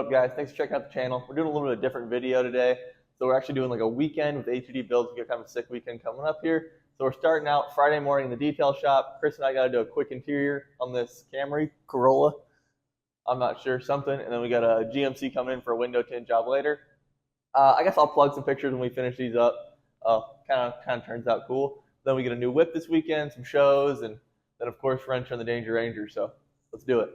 What's up, guys? Thanks for checking out the channel. We're doing a little bit of a different video today. So we're actually doing like a weekend with ATD builds. We got kind of a sick weekend coming up here. So we're starting out Friday morning in the detail shop. Chris and I got to do a quick interior on this Camry Corolla. I'm not sure, something. And then we got a GMC coming in for a window tint job later. I guess I'll plug some pictures when we finish these up. Kind of turns out cool. Then we get a new whip this weekend, some shows, and then of course wrench on the Danger Ranger. So let's do it.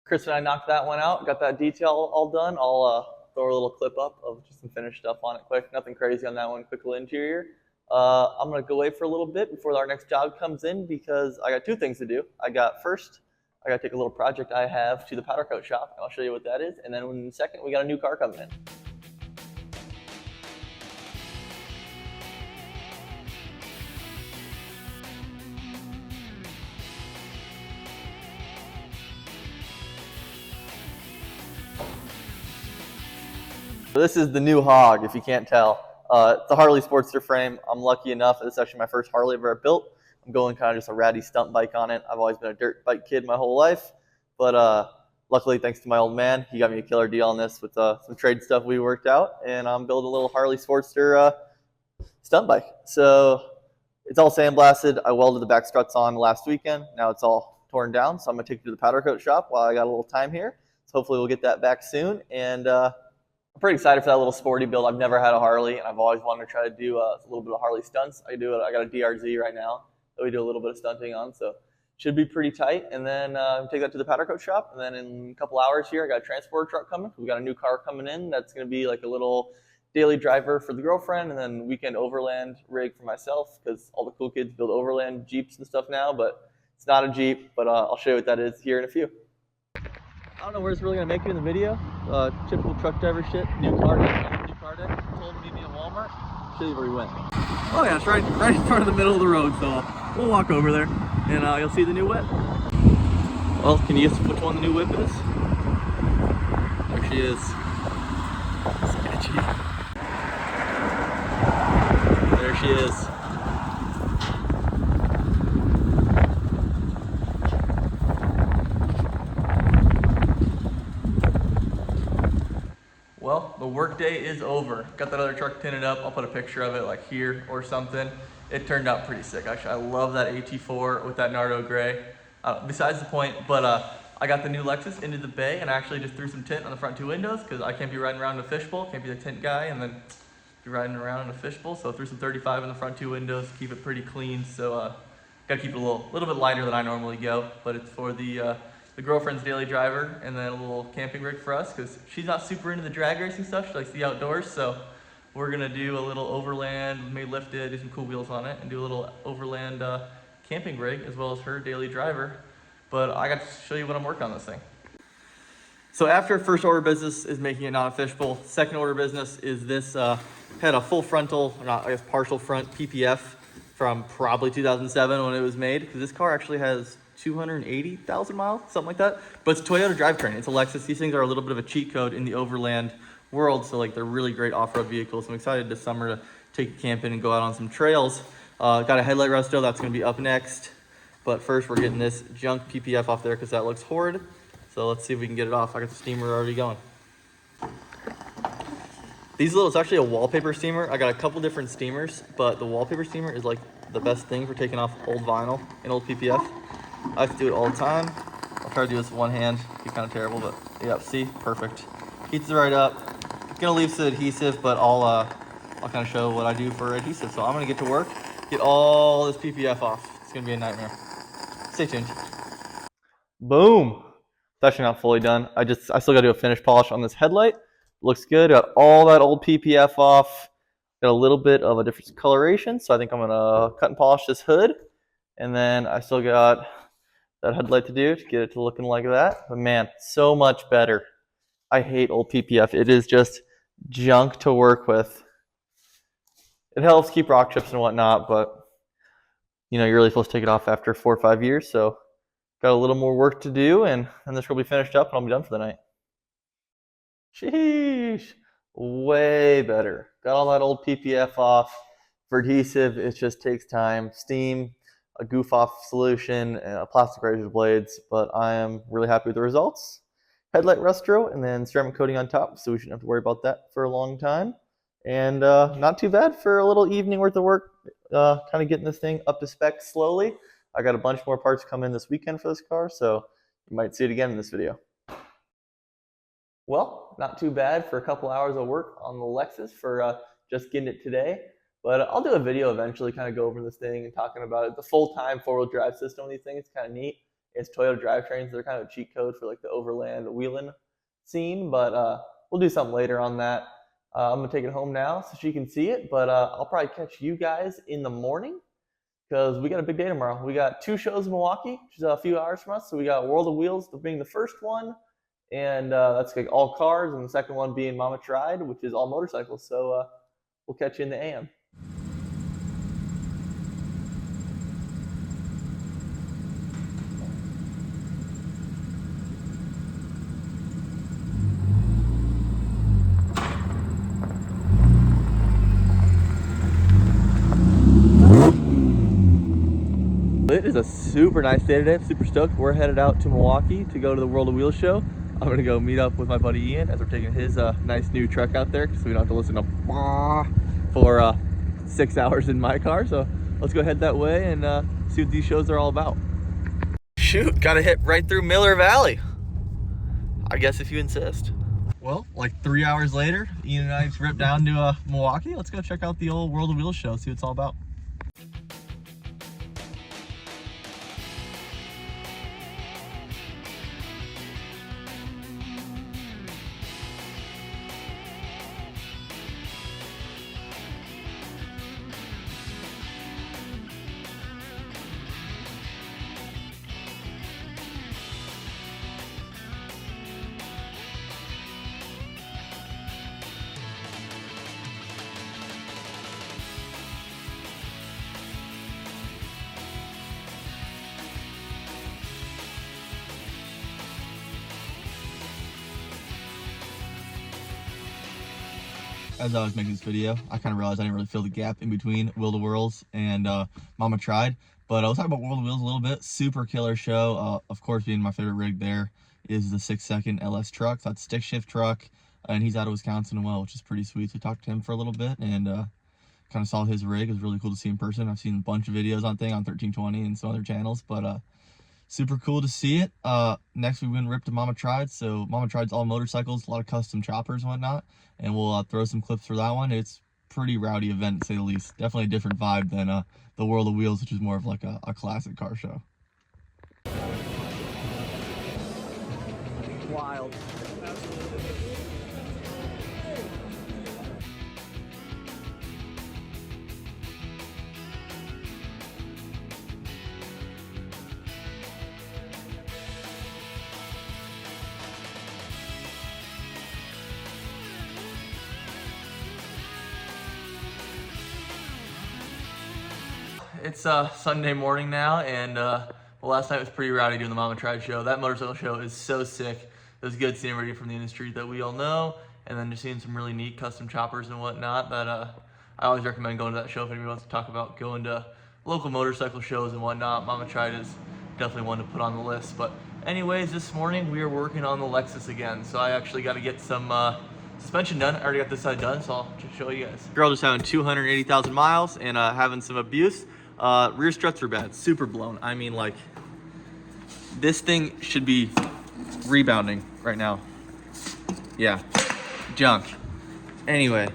Chris and I knocked that one out, got that detail all done. I'll throw a little clip up of just some finished stuff on it quick. Nothing crazy on that one, quick little interior. I'm going to go away for a little bit before our next job comes in because I got two things to do. I got to take a little project I have to the powder coat shop, and I'll show you what that is. And then in a second, we got a new car coming in. This is the new hog, if you can't tell. It's a Harley Sportster frame. I'm lucky enough, this is actually my first Harley I've ever built. I'm going kind of just a ratty stunt bike on it. I've always been a dirt bike kid my whole life. But luckily, thanks to my old man, he got me a killer deal on this with some trade stuff we worked out. And I'm building a little Harley Sportster stunt bike. So it's all sandblasted. I welded the back struts on last weekend. Now it's all torn down. So I'm going to take it to the powder coat shop while I got a little time here. So hopefully we'll get that back soon. And I'm pretty excited for that little sporty build. I've never had a Harley, and I've always wanted to try to do a little bit of Harley stunts. I got a DRZ right now that we do a little bit of stunting on, so should be pretty tight. And then take that to the powder coat shop, and then in a couple hours here, I got a transport truck coming. We got a new car coming in that's going to be like a little daily driver for the girlfriend, and then weekend overland rig for myself, because all the cool kids build overland Jeeps and stuff now, but it's not a Jeep, but I'll show you what that is here in a few. I don't know where it's really going to make it in the video. Typical truck driver shit. New car deck. Told him to meet me at Walmart. Show you where he went. Oh yeah, it's right in front of the middle of the road, so we'll walk over there and you'll see the new whip. Well, can you guess which one the new whip is? There she is. Sketchy. There she is. Well, the work day is over. Got that other truck tinted up. I'll put a picture of it like here or something. It turned out pretty sick. Actually, I love that AT4 with that Nardo gray. Besides the point, but I got the new Lexus into the bay and I actually just threw some tint on the front two windows because I can't be riding around in a fishbowl. Can't be the tint guy and then be riding around in a fishbowl. So I threw some 35 in the front two windows, keep it pretty clean. So gotta keep it a little bit lighter than I normally go, but it's for the girlfriend's daily driver, and then a little camping rig for us because she's not super into the drag racing stuff. She likes the outdoors, so we're gonna do a little overland, maybe lift it, do some cool wheels on it, and do a little overland camping rig as well as her daily driver. But I got to show you what I'm working on this thing. So after first order business is making it not a fishbowl, second order business is this had a full frontal, or not, I guess partial front PPF from probably 2007 when it was made, because this car actually has 280,000 miles, something like that. But it's a Toyota drivetrain. It's a Lexus. These things are a little bit of a cheat code in the overland world, so like they're really great off-road vehicles. I'm excited this summer to take a camping and go out on some trails. Got a headlight resto that's going to be up next. But first, we're getting this junk PPF off there because that looks horrid. So let's see if we can get it off. I got the steamer already going. It's actually a wallpaper steamer. I got a couple different steamers, but the wallpaper steamer is like the best thing for taking off old vinyl and old PPF. I have to do it all the time. I'll try to do this with one hand. It'd be kind of terrible, but yeah, see, perfect. Heats it right up. Gonna leave some adhesive, but I'll kind of show what I do for adhesive. So I'm gonna get to work, get all this PPF off. It's gonna be a nightmare. Stay tuned. Boom. It's actually not fully done. I still gotta do a finish polish on this headlight. Looks good. Got all that old PPF off. Got a little bit of a different coloration, so I think I'm gonna cut and polish this hood. And then I still got that headlight to do to get it to looking like that. But man, so much better. I hate old PPF. It is just junk to work with. It helps keep rock chips and whatnot, but you know, you're really supposed to take it off after 4 or 5 years. So got a little more work to do, and this will be finished up and I'll be done for the night. Sheesh, way better. Got all that old PPF off. For adhesive, it just takes time. Steam, a goof off solution, and a plastic razor blades, but I am really happy with the results. headlight restro and then ceramic coating on top, so we shouldn't have to worry about that for a long time. And not too bad for a little evening worth of work, kind of getting this thing up to spec slowly. I got a bunch more parts come in this weekend for this car, so you might see it again in this video. Well, not too bad for a couple hours of work on the Lexus for just getting it today. But I'll do a video eventually, kind of go over this thing and talking about it. The full-time four-wheel drive system on these things is kind of neat. It's Toyota drivetrains. They're kind of a cheat code for like the overland wheeling scene, but we'll do something later on that. I'm going to take it home now so she can see it, but I'll probably catch you guys in the morning because we got a big day tomorrow. We got 2 shows in Milwaukee, which is a few hours from us. So we got World of Wheels being the first one, and that's like all cars, and the second one being Mama Tried, which is all motorcycles. So we'll catch you in the AM. It is a super nice day today. I'm super stoked. We're headed out to Milwaukee to go to the World of Wheels show. I'm gonna go meet up with my buddy Ian as we're taking his nice new truck out there, so we don't have to listen to for 6 hours in my car. So let's go head that way and see what these shows are all about. Shoot, gotta hit right through Miller Valley, I guess, if you insist. Well, like 3 hours later, Ian and I just ripped down to Milwaukee. Let's go check out the old World of Wheels show, see what it's all about. As I was making this video, I kind of realized I didn't really fill the gap in between World of Wheels and Mama Tried. But I was talking about World of Wheels a little bit. Super killer show. Of course, being my favorite rig there is the 6-second LS truck. So that's stick shift truck, and he's out of Wisconsin as well, which is pretty sweet. So I talked to him for a little bit and kind of saw his rig. It was really cool to see in person. I've seen a bunch of videos on 1320 and some other channels, but super cool to see it. Next we went rip to Mama Tried. So Mama Tried's all motorcycles, a lot of custom choppers and whatnot, and we'll throw some clips for that one. It's pretty rowdy event, to say the least. Definitely a different vibe than the World of Wheels, which is more of like a classic car show. Wild. It's Sunday morning now, and well, last night was pretty rowdy doing the Mama Tried show. That motorcycle show is so sick. It was good seeing everybody from the industry that we all know, and then just seeing some really neat custom choppers and whatnot that I always recommend going to that show if anybody wants to talk about going to local motorcycle shows and whatnot. Mama Tried is definitely one to put on the list. But anyways, this morning we are working on the Lexus again, so I actually got to get some suspension done. I already got this side done, so I'll just show you guys. Girl just having 280,000 miles and having some abuse. Rear struts are bad, super blown. I mean, like, this thing should be rebounding right now. Yeah, junk. Anyway,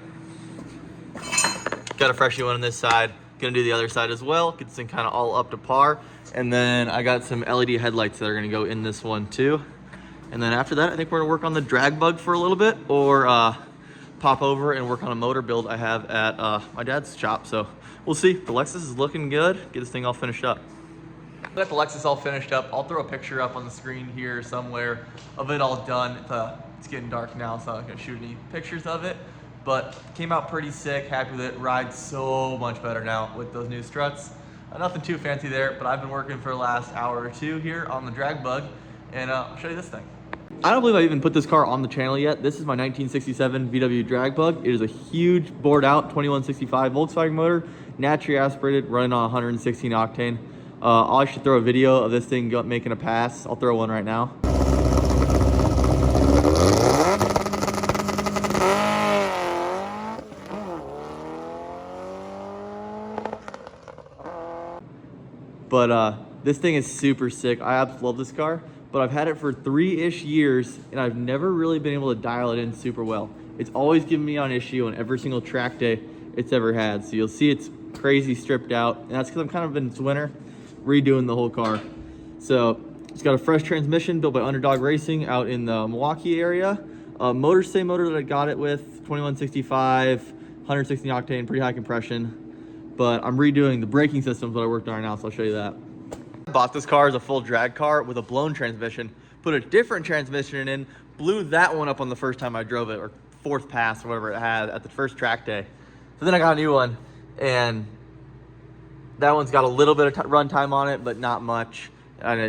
got a fresh new one on this side. Gonna do the other side as well. Get this thing kind of all up to par. And then I got some LED headlights that are gonna go in this one too. And then after that, I think we're gonna work on the drag bug for a little bit, or pop over and work on a motor build I have at my dad's shop. So we'll see. The Lexus is looking good. Get this thing all finished up. I got the Lexus all finished up. I'll throw a picture up on the screen here somewhere of it all done. It's getting dark now, so I'm not gonna shoot any pictures of it. But came out pretty sick, happy with it. Rides so much better now with those new struts. Nothing too fancy there, but I've been working for the last hour or two here on the drag bug, and I'll show you this thing. I don't believe I even put this car on the channel yet. This is my 1967 VW drag bug. It is a huge bored out 2165 Volkswagen motor, naturally aspirated, running on 116 octane. I should throw a video of this thing making a pass. I'll throw one right now. But this thing is super sick. I absolutely love this car, but I've had it for 3-ish years and I've never really been able to dial it in super well. It's always given me an issue on every single track day it's ever had. So you'll see it's crazy stripped out, and that's because I'm kind of in this winter redoing the whole car. So it's got a fresh transmission built by Underdog Racing out in the Milwaukee area. Motor's same motor that I got it with, 2165, 116 octane, pretty high compression. But I'm redoing the braking systems that I worked on right now, so I'll show you that. I bought this car as a full drag car with a blown transmission, put a different transmission in, blew that one up on the first time I drove it, or fourth pass or whatever it had at the first track day. So then I got a new one, and that one's got a little bit of run time on it, but not much. And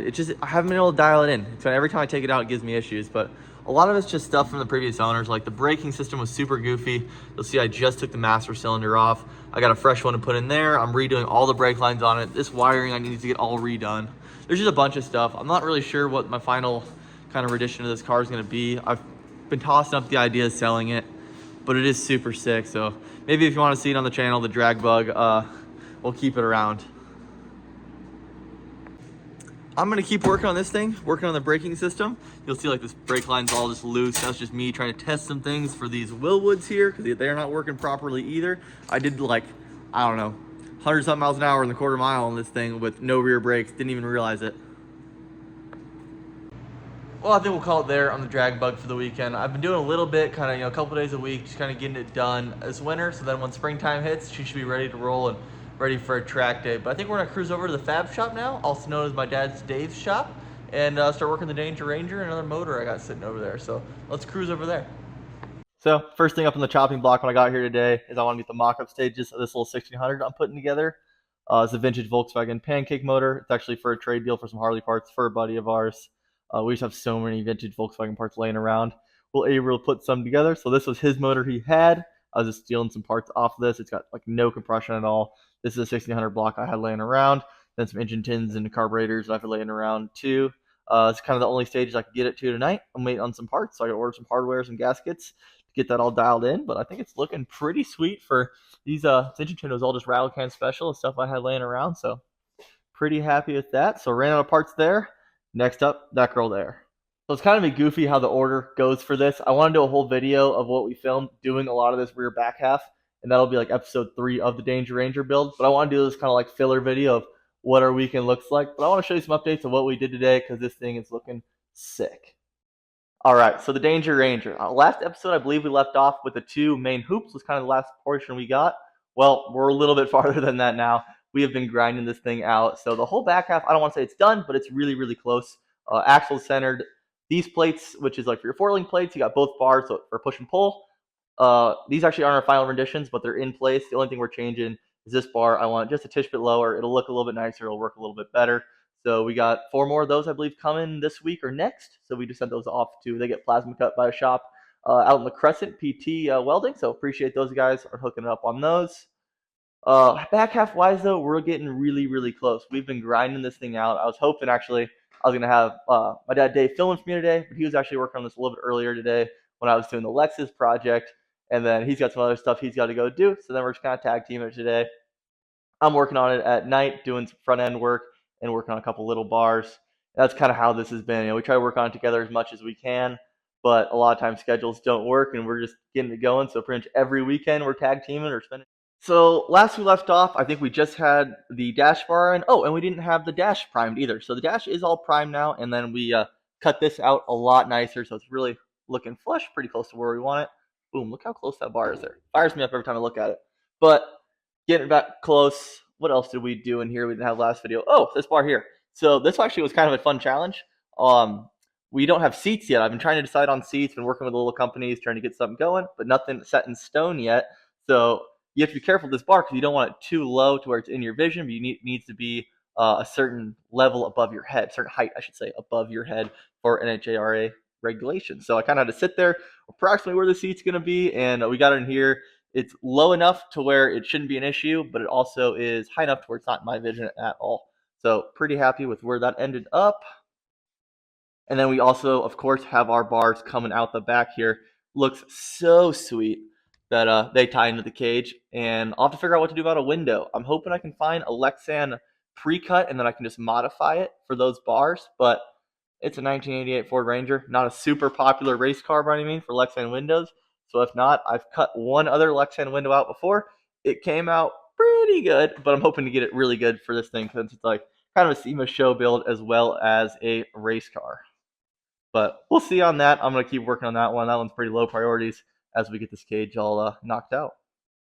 I haven't been able to dial it in. So every time I take it out, it gives me issues. But a lot of it's just stuff from the previous owners. Like the braking system was super goofy. You'll see I just took the master cylinder off. I got a fresh one to put in there. I'm redoing all the brake lines on it. This wiring I need to get all redone. There's just a bunch of stuff. I'm not really sure what my final kind of rendition of this car is going to be. I've been tossing up the idea of selling it, but it is super sick. So maybe if you want to see it on the channel, the drag bug, we'll keep it around. I'm gonna keep working on this thing, working on the braking system. You'll see like this brake line's all just loose. That's just me trying to test some things for these Willwoods here, because they're not working properly either. I did like, I don't know, 100-something miles an hour in the quarter mile on this thing with no rear brakes, didn't even realize it. Well, I think we'll call it there on the drag bug for the weekend. I've been doing a little bit, kind of, a couple days a week, just kind of getting it done this winter. So then when springtime hits, she should be ready to roll and ready for a track day. But I think we're gonna cruise over to the Fab Shop now, also known as my dad's Dave's shop, and start working the Danger Ranger and another motor I got sitting over there. So let's cruise over there. So first thing up on the chopping block when I got here today is I want to get the mock-up stages of this little 1600 I'm putting together. It's a vintage Volkswagen pancake motor. It's actually for a trade deal for some Harley parts for a buddy of ours. We just have so many vintage Volkswagen parts laying around. We'll able to put some together. So this was his motor he had. I was just stealing some parts off of this. It's got like no compression at all. This is a 1600 block I had laying around. Then some engine tins and carburetors I've been laying around too. It's kind of the only stages I could get it to tonight. I'm waiting on some parts, so I got to order some hardware, some gaskets to get that all dialed in. But I think it's looking pretty sweet for these engine tin was all just rattle can special stuff I had laying around. So pretty happy with that. So ran out of parts there. Next up, that girl there. So it's kind of a goofy how the order goes for this. I want to do a whole video of what we filmed doing a lot of this rear back half, and that'll be like episode 3 of the Danger Ranger build. But I want to do this kind of like filler video of what our weekend looks like. But I want to show you some updates of what we did today, because this thing is looking sick. All right, so the Danger Ranger. Last episode, I believe we left off with the 2 main hoops was kind of the last portion we got. Well, we're a little bit farther than that now. We have been grinding this thing out. So the whole back half, I don't want to say it's done, but it's really, really close. Axle centered. These plates, which is like for your 4-link plates, you got both bars so for push and pull. These actually aren't our final renditions, but they're in place. The only thing we're changing is this bar. I want it just a tish bit lower. It'll look a little bit nicer. It'll work a little bit better. So we got 4 more of those, I believe, coming this week or next. So we just sent those off to, they get plasma cut by a shop out in the Crescent, PT Welding. So appreciate those guys are hooking it up on those. Back half wise though, we're getting really, really close. We've been grinding this thing out. I was hoping actually I was gonna have my dad Dave filming for me today, but he was actually working on this a little bit earlier today when I was doing the Lexus project, and then he's got some other stuff he's got to go do. So then we're just kind of tag teaming it today. I'm working on it at night, doing some front end work and working on a couple little bars. That's kind of how this has been. We try to work on it together as much as we can, but a lot of times schedules don't work, and we're just getting it going. So pretty much every weekend we're tag teaming or spending. So last we left off, I think we just had the dash bar in. Oh, and we didn't have the dash primed either. So the dash is all primed now, and then we cut this out a lot nicer, so it's really looking flush, pretty close to where we want it. Boom, look how close that bar is there. Fires me up every time I look at it. But getting back close, what else did we do in here we didn't have last video? Oh, this bar here. So this actually was kind of a fun challenge. We don't have seats yet. I've been trying to decide on seats, been working with little companies, trying to get something going, but nothing set in stone yet. So you have to be careful with this bar because you don't want it too low to where it's in your vision, but it needs to be a certain level above your head, certain height, I should say, above your head for NHARA regulations. So I kind of had to sit there approximately where the seat's going to be, and we got it in here. It's low enough to where it shouldn't be an issue, but it also is high enough to where it's not in my vision at all. So pretty happy with where that ended up. And then we also, of course, have our bars coming out the back here. Looks so sweet that they tie into the cage, and I'll have to figure out what to do about a window. I'm hoping I can find a Lexan pre-cut, and then I can just modify it for those bars. But it's a 1988 Ford Ranger, not a super popular race car by any means for Lexan windows. So if not, I've cut one other Lexan window out before. It came out pretty good, but I'm hoping to get it really good for this thing since it's like kind of a SEMA show build as well as a race car. But we'll see on that. I'm going to keep working on that one. That one's pretty low priorities as we get this cage all knocked out.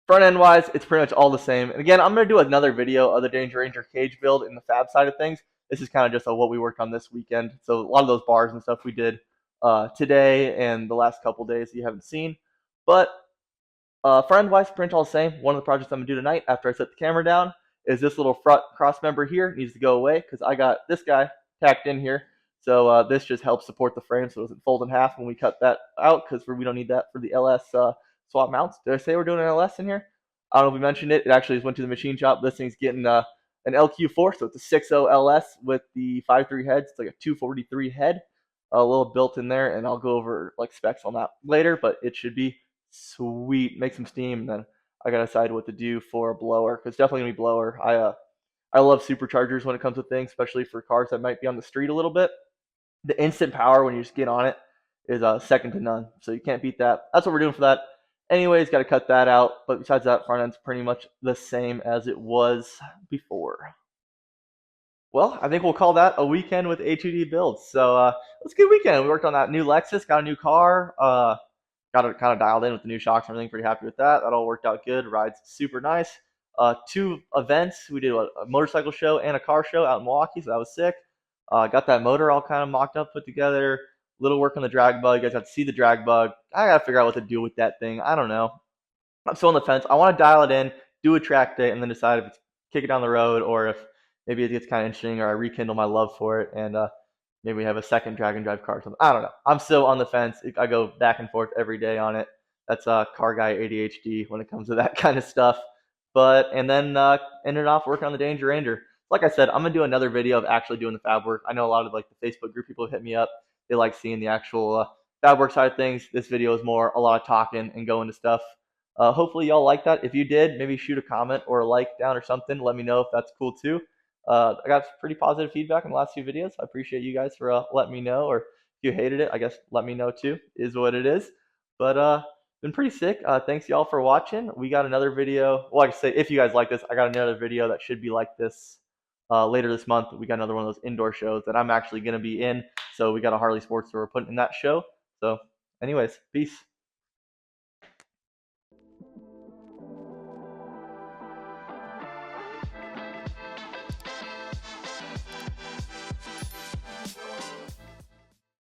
Front end wise, it's pretty much all the same. And again, I'm going to do another video of the Danger Ranger cage build in the fab side of things. This is kind of just what we worked on this weekend. So a lot of those bars and stuff we did today and the last couple days you haven't seen. But front end wise, pretty much all the same. One of the projects I'm going to do tonight after I set the camera down is this little front cross member here needs to go away because I got this guy tacked in here. So this just helps support the frame so it doesn't fold in half when we cut that out because we don't need that for the LS swap mounts. Did I say we're doing an LS in here? I don't know if we mentioned it. It actually just went to the machine shop. This thing's getting an LQ4, so it's a 6.0 LS with the 5.3 heads. It's like a 243 head, a little built in there, and I'll go over like specs on that later, but it should be sweet. Make some steam, and then I gotta decide what to do for a blower because it's definitely gonna be blower. I love superchargers when it comes to things, especially for cars that might be on the street a little bit. The instant power when you just get on it is second to none, so you can't beat that. That's what we're doing for that. Anyways, got to cut that out, but besides that, front end's pretty much the same as it was before. Well, I think we'll call that a weekend with HUD builds. So it's a good weekend. We worked on that new Lexus, got a new car, got it kind of dialed in with the new shocks and everything. Pretty happy with that. That all worked out good. Ride's super nice. 2 events. We did a motorcycle show and a car show out in Milwaukee, so that was sick. Got that motor all kind of mocked up, put together. Little work on the drag bug. You guys got to see the drag bug. I got to figure out what to do with that thing. I don't know. I'm still on the fence. I want to dial it in, do a track day, and then decide if it's kick it down the road or if maybe it gets kind of interesting or I rekindle my love for it and maybe we have a second drag and drive car or something. I don't know. I'm still on the fence. I go back and forth every day on it. That's car guy ADHD when it comes to that kind of stuff. And then ended off working on the Danger Ranger. Like I said, I'm going to do another video of actually doing the fab work. I know a lot of like the Facebook group people hit me up. They like seeing the actual fab work side of things. This video is more a lot of talking and going to stuff. Hopefully y'all like that. If you did, maybe shoot a comment or a like down or something. Let me know if that's cool too. I got pretty positive feedback in the last few videos. I appreciate you guys for letting me know. Or if you hated it, I guess let me know too. Is what it is. But been pretty sick. Thanks y'all for watching. We got another video. Well, like I say, if you guys like this, I got another video that should be like this later this month. We got another one of those indoor shows that I'm actually going to be in. So we got a Harley Sports Store we're putting in that show. So anyways, peace.